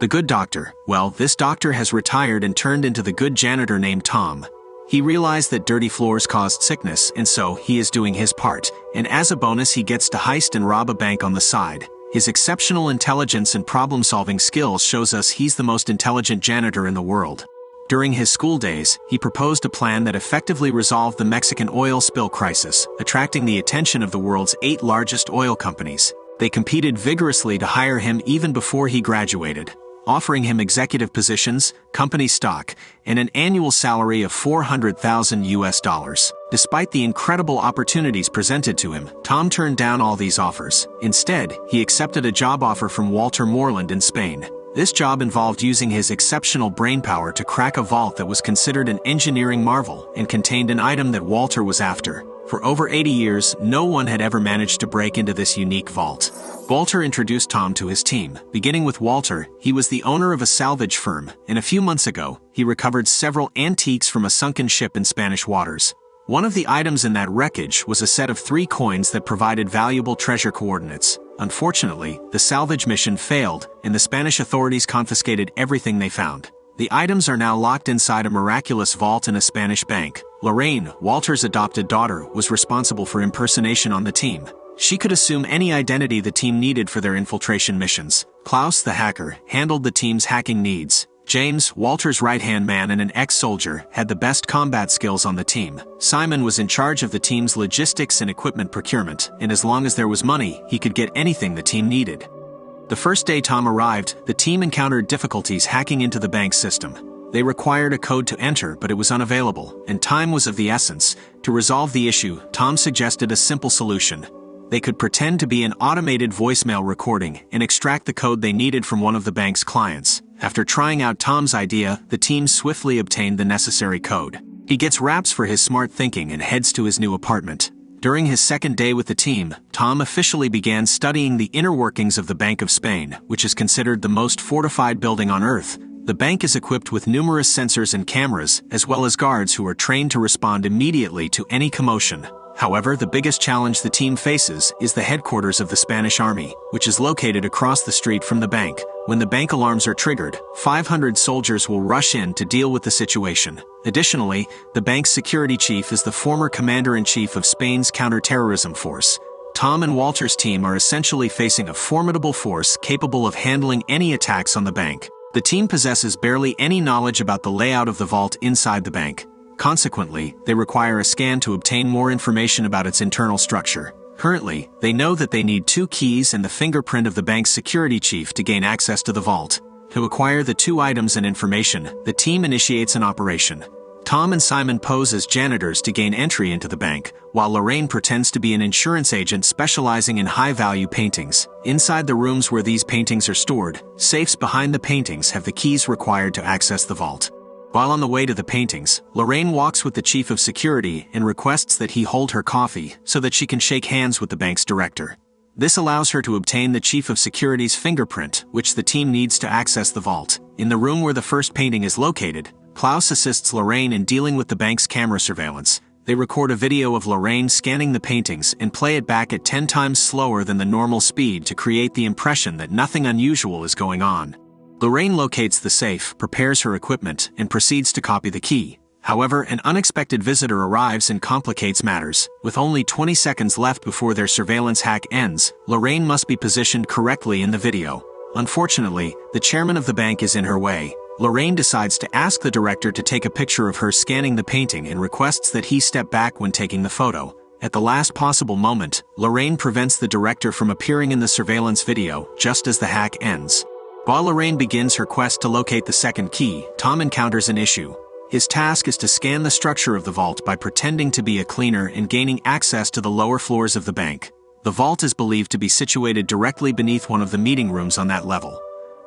The good doctor. Well, this doctor has retired and turned into the good janitor named Tom. He realized that dirty floors caused sickness, and so he is doing his part, and as a bonus he gets to heist and rob a bank on the side. His exceptional intelligence and problem-solving skills shows us he's the most intelligent janitor in the world. During his school days, he proposed a plan that effectively resolved the Mexican oil spill crisis, attracting the attention of the world's 8 largest oil companies. They competed vigorously to hire him even before he graduated, offering him executive positions, company stock, and an annual salary of $400,000. Despite the incredible opportunities presented to him, Tom turned down all these offers. Instead, he accepted a job offer from Walter Moreland in Spain. This job involved using his exceptional brainpower to crack a vault that was considered an engineering marvel and contained an item that Walter was after. For over 80 years, no one had ever managed to break into this unique vault. Walter introduced Tom to his team. Beginning with Walter, he was the owner of a salvage firm, and a few months ago, he recovered several antiques from a sunken ship in Spanish waters. One of the items in that wreckage was a set of 3 coins that provided valuable treasure coordinates. Unfortunately, the salvage mission failed, and the Spanish authorities confiscated everything they found. The items are now locked inside a miraculous vault in a Spanish bank. Lorraine, Walter's adopted daughter, was responsible for impersonation on the team. She could assume any identity the team needed for their infiltration missions. Klaus, the hacker, handled the team's hacking needs. James, Walter's right-hand man and an ex-soldier, had the best combat skills on the team. Simon was in charge of the team's logistics and equipment procurement, and as long as there was money, he could get anything the team needed. The first day Tom arrived, the team encountered difficulties hacking into the bank's system. They required a code to enter, but it was unavailable, and time was of the essence. To resolve the issue, Tom suggested a simple solution. They could pretend to be an automated voicemail recording and extract the code they needed from one of the bank's clients. After trying out Tom's idea, the team swiftly obtained the necessary code. He gets raps for his smart thinking and heads to his new apartment. During his second day with the team, Tom officially began studying the inner workings of the Bank of Spain, which is considered the most fortified building on Earth. The bank is equipped with numerous sensors and cameras, as well as guards who are trained to respond immediately to any commotion. However, the biggest challenge the team faces is the headquarters of the Spanish Army, which is located across the street from the bank. When the bank alarms are triggered, 500 soldiers will rush in to deal with the situation. Additionally, the bank's security chief is the former commander-in-chief of Spain's counter-terrorism force. Tom and Walter's team are essentially facing a formidable force capable of handling any attacks on the bank. The team possesses barely any knowledge about the layout of the vault inside the bank. Consequently, they require a scan to obtain more information about its internal structure. Currently, they know that they need 2 keys and the fingerprint of the bank's security chief to gain access to the vault. To acquire the 2 items and information, the team initiates an operation. Tom and Simon pose as janitors to gain entry into the bank, while Lorraine pretends to be an insurance agent specializing in high-value paintings. Inside the rooms where these paintings are stored, safes behind the paintings have the keys required to access the vault. While on the way to the paintings, Lorraine walks with the chief of security and requests that he hold her coffee so that she can shake hands with the bank's director. This allows her to obtain the chief of security's fingerprint, which the team needs to access the vault. In the room where the first painting is located, Klaus assists Lorraine in dealing with the bank's camera surveillance. They record a video of Lorraine scanning the paintings and play it back at 10 times slower than the normal speed to create the impression that nothing unusual is going on. Lorraine locates the safe, prepares her equipment, and proceeds to copy the key. However, an unexpected visitor arrives and complicates matters. With only 20 seconds left before their surveillance hack ends, Lorraine must be positioned correctly in the video. Unfortunately, the chairman of the bank is in her way. Lorraine decides to ask the director to take a picture of her scanning the painting and requests that he step back when taking the photo. At the last possible moment, Lorraine prevents the director from appearing in the surveillance video just as the hack ends. While Lorraine begins her quest to locate the second key, Tom encounters an issue. His task is to scan the structure of the vault by pretending to be a cleaner and gaining access to the lower floors of the bank. The vault is believed to be situated directly beneath one of the meeting rooms on that level.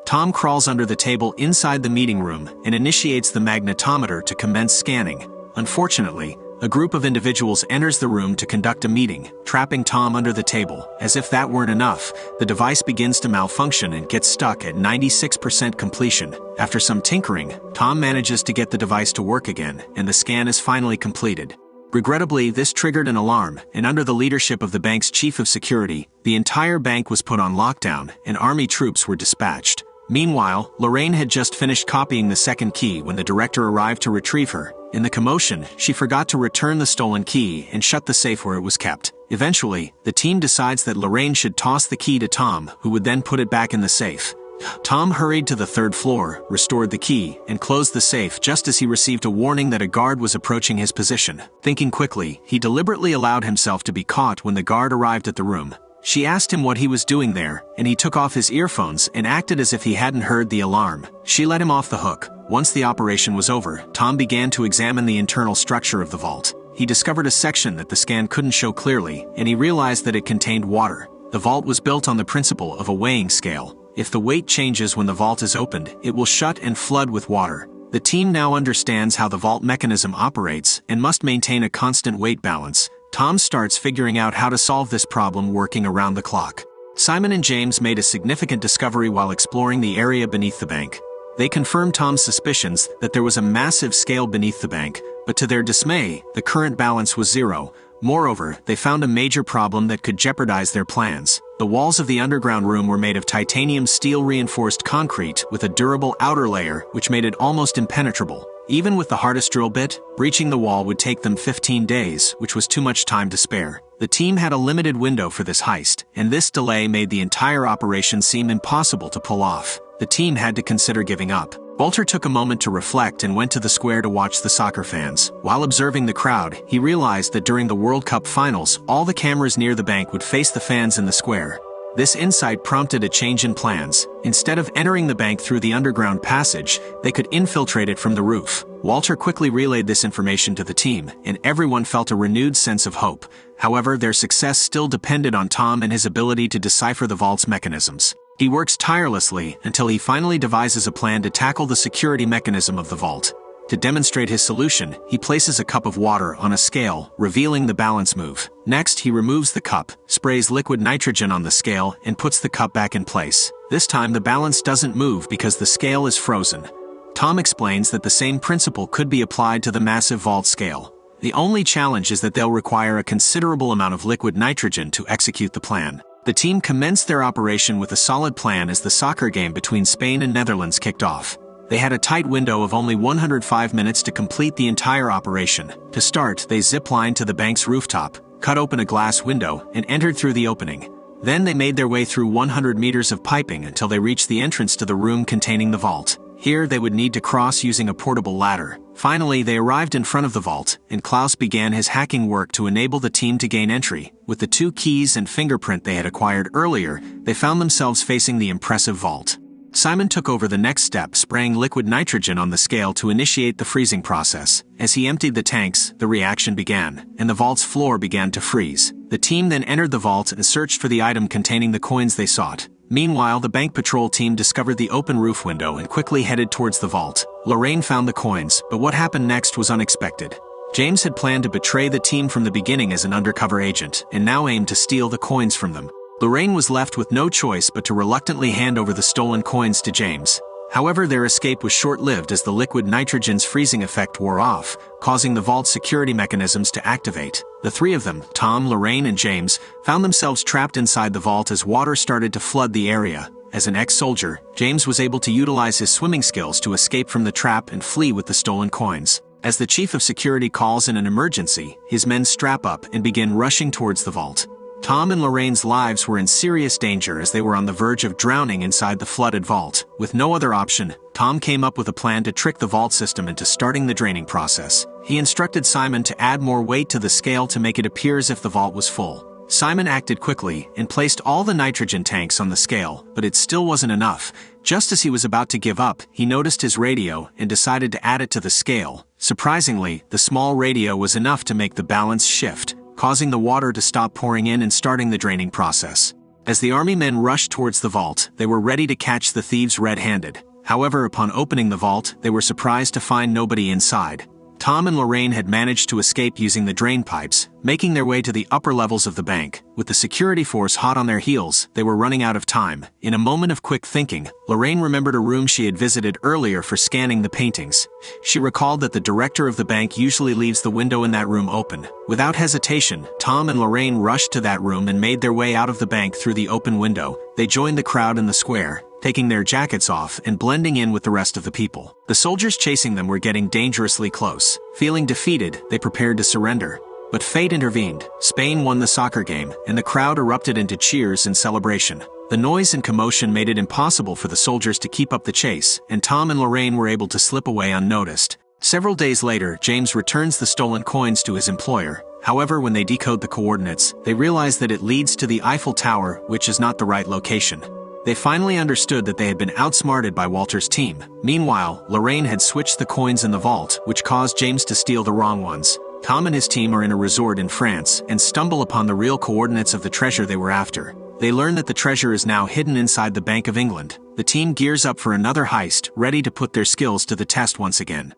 Tom crawls under the table inside the meeting room and initiates the magnetometer to commence scanning. Unfortunately, a group of individuals enters the room to conduct a meeting, trapping Tom under the table. As if that weren't enough, the device begins to malfunction and gets stuck at 96% completion. After some tinkering, Tom manages to get the device to work again, and the scan is finally completed. Regrettably, this triggered an alarm, and under the leadership of the bank's chief of security, the entire bank was put on lockdown, and army troops were dispatched. Meanwhile, Lorraine had just finished copying the second key when the director arrived to retrieve her. In the commotion, she forgot to return the stolen key and shut the safe where it was kept. Eventually, the team decides that Lorraine should toss the key to Tom, who would then put it back in the safe. Tom hurried to the third floor, restored the key, and closed the safe just as he received a warning that a guard was approaching his position. Thinking quickly, he deliberately allowed himself to be caught when the guard arrived at the room. She asked him what he was doing there, and he took off his earphones and acted as if he hadn't heard the alarm. She let him off the hook. Once the operation was over, Tom began to examine the internal structure of the vault. He discovered a section that the scan couldn't show clearly, and he realized that it contained water. The vault was built on the principle of a weighing scale. If the weight changes when the vault is opened, it will shut and flood with water. The team now understands how the vault mechanism operates and must maintain a constant weight balance. Tom starts figuring out how to solve this problem working around the clock. Simon and James made a significant discovery while exploring the area beneath the bank. They confirmed Tom's suspicions that there was a massive scale beneath the bank, but to their dismay, the current balance was zero. Moreover, they found a major problem that could jeopardize their plans. The walls of the underground room were made of titanium steel-reinforced concrete with a durable outer layer which made it almost impenetrable. Even with the hardest drill bit, breaching the wall would take them 15 days, which was too much time to spare. The team had a limited window for this heist, and this delay made the entire operation seem impossible to pull off. The team had to consider giving up. Walter took a moment to reflect and went to the square to watch the soccer fans. While observing the crowd, he realized that during the World Cup finals, all the cameras near the bank would face the fans in the square. This insight prompted a change in plans. Instead of entering the bank through the underground passage, they could infiltrate it from the roof. Walter quickly relayed this information to the team, and everyone felt a renewed sense of hope. However, their success still depended on Tom and his ability to decipher the vault's mechanisms. He works tirelessly until he finally devises a plan to tackle the security mechanism of the vault. To demonstrate his solution, he places a cup of water on a scale, revealing the balance move. Next, he removes the cup, sprays liquid nitrogen on the scale, and puts the cup back in place. This time, the balance doesn't move because the scale is frozen. Tom explains that the same principle could be applied to the massive vault scale. The only challenge is that they'll require a considerable amount of liquid nitrogen to execute the plan. The team commenced their operation with a solid plan as the soccer game between Spain and Netherlands kicked off. They had a tight window of only 105 minutes to complete the entire operation. To start, they zip-lined to the bank's rooftop, cut open a glass window, and entered through the opening. Then they made their way through 100 meters of piping until they reached the entrance to the room containing the vault. Here, they would need to cross using a portable ladder. Finally, they arrived in front of the vault, and Klaus began his hacking work to enable the team to gain entry. With the 2 keys and fingerprint they had acquired earlier, they found themselves facing the impressive vault. Simon took over the next step, spraying liquid nitrogen on the scale to initiate the freezing process. As he emptied the tanks, the reaction began, and the vault's floor began to freeze. The team then entered the vault and searched for the item containing the coins they sought. Meanwhile, the bank patrol team discovered the open roof window and quickly headed towards the vault. Lorraine found the coins, but what happened next was unexpected. James had planned to betray the team from the beginning as an undercover agent, and now aimed to steal the coins from them. Lorraine was left with no choice but to reluctantly hand over the stolen coins to James. However, their escape was short-lived as the liquid nitrogen's freezing effect wore off, causing the vault's security mechanisms to activate. The 3 of them, Tom, Lorraine, and James, found themselves trapped inside the vault as water started to flood the area. As an ex-soldier, James was able to utilize his swimming skills to escape from the trap and flee with the stolen coins. As the chief of security calls in an emergency, his men strap up and begin rushing towards the vault. Tom and Lorraine's lives were in serious danger as they were on the verge of drowning inside the flooded vault. With no other option, Tom came up with a plan to trick the vault system into starting the draining process. He instructed Simon to add more weight to the scale to make it appear as if the vault was full. Simon acted quickly and placed all the nitrogen tanks on the scale, but it still wasn't enough. Just as he was about to give up, he noticed his radio and decided to add it to the scale. Surprisingly, the small radio was enough to make the balance shift, causing the water to stop pouring in and starting the draining process. As the army men rushed towards the vault, they were ready to catch the thieves red-handed. However, upon opening the vault, they were surprised to find nobody inside. Tom and Lorraine had managed to escape using the drain pipes, making their way to the upper levels of the bank. With the security force hot on their heels, they were running out of time. In a moment of quick thinking, Lorraine remembered a room she had visited earlier for scanning the paintings. She recalled that the director of the bank usually leaves the window in that room open. Without hesitation, Tom and Lorraine rushed to that room and made their way out of the bank through the open window. They joined the crowd in the square. taking their jackets off and blending in with the rest of the people. The soldiers chasing them were getting dangerously close. Feeling defeated, they prepared to surrender. But fate intervened. Spain won the soccer game, and the crowd erupted into cheers and celebration. The noise and commotion made it impossible for the soldiers to keep up the chase, and Tom and Lorraine were able to slip away unnoticed. Several days later, James returns the stolen coins to his employer. However, when they decode the coordinates, they realize that it leads to the Eiffel Tower, which is not the right location. They finally understood that they had been outsmarted by Walter's team. Meanwhile, Lorraine had switched the coins in the vault, which caused James to steal the wrong ones. Tom and his team are in a resort in France and stumble upon the real coordinates of the treasure they were after. They learn that the treasure is now hidden inside the Bank of England. The team gears up for another heist, ready to put their skills to the test once again.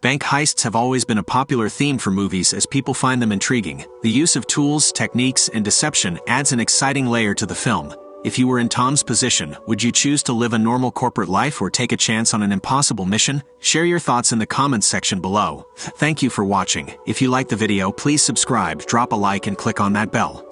Bank heists have always been a popular theme for movies as people find them intriguing. The use of tools, techniques, and deception adds an exciting layer to the film. If you were in Tom's position, would you choose to live a normal corporate life or take a chance on an impossible mission? Share your thoughts in the comments section below. Thank you for watching. If you liked the video, please subscribe, drop a like, and click on that bell.